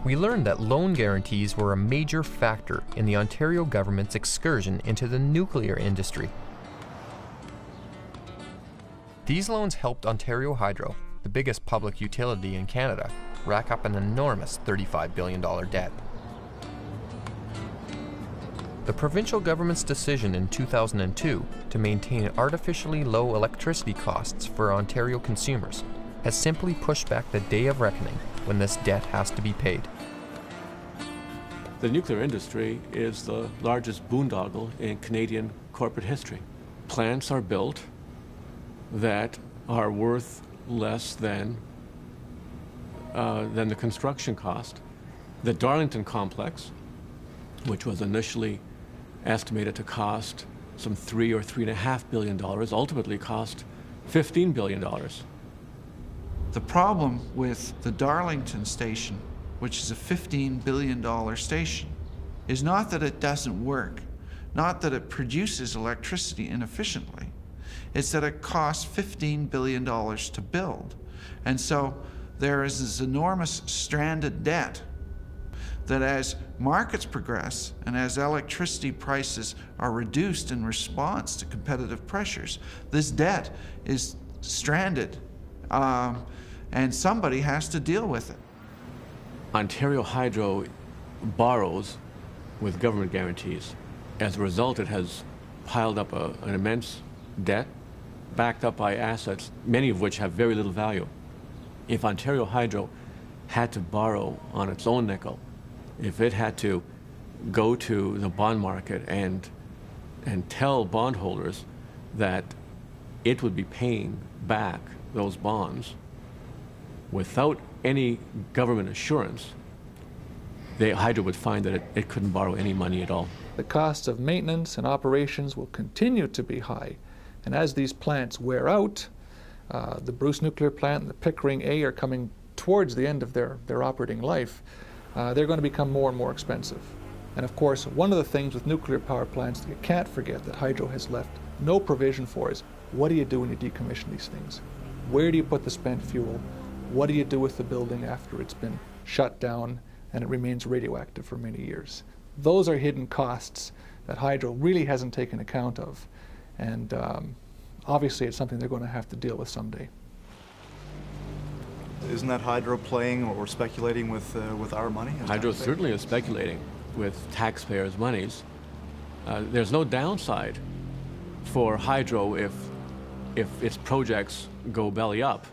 we learned that loan guarantees were a major factor in the Ontario government's excursion into the nuclear industry. These loans helped Ontario Hydro, the biggest public utility in Canada, rack up an enormous $35 billion debt. The provincial government's decision in 2002 to maintain artificially low electricity costs for Ontario consumers has simply pushed back the day of reckoning when this debt has to be paid. The nuclear industry is the largest boondoggle in Canadian corporate history. Plants are built that are worth less than the construction cost. The Darlington complex, which was initially estimated to cost some $3 or $3.5 billion, ultimately cost $15 billion. The problem with the Darlington station, which is a $15 billion station, is not that it doesn't work, not that it produces electricity inefficiently. It's that it costs $15 billion to build. And so there is this enormous stranded debt that as markets progress and as electricity prices are reduced in response to competitive pressures, this debt is stranded and somebody has to deal with it. Ontario Hydro borrows with government guarantees. As a result, it has piled up an immense debt backed up by assets, many of which have very little value. If Ontario Hydro had to borrow on its own nickel, if it had to go to the bond market and tell bondholders that it would be paying back those bonds without any government assurance, Hydro would find that it couldn't borrow any money at all. The costs of maintenance and operations will continue to be high. And as these plants wear out, the Bruce nuclear plant and the Pickering A are coming towards the end of their operating life, they're going to become more and more expensive. And of course, one of the things with nuclear power plants that you can't forget that Hydro has left no provision for is, what do you do when you decommission these things? Where do you put the spent fuel? What do you do with the building after it's been shut down and it remains radioactive for many years? Those are hidden costs that Hydro really hasn't taken account of. And obviously it's something they're going to have to deal with someday. Isn't that Hydro playing or speculating with our money? Hydro certainly is speculating with taxpayers' monies. There's no downside for Hydro if its projects go belly up.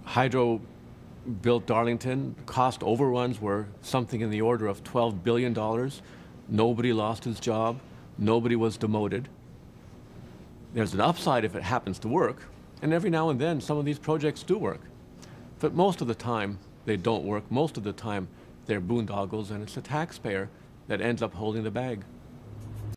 Hydro built Darlington. Cost overruns were something in the order of $12 billion. Nobody lost his job. Nobody was demoted. There's an upside if it happens to work, and every now and then some of these projects do work. But most of the time they don't work. Most of the time they're boondoggles, and it's the taxpayer that ends up holding the bag.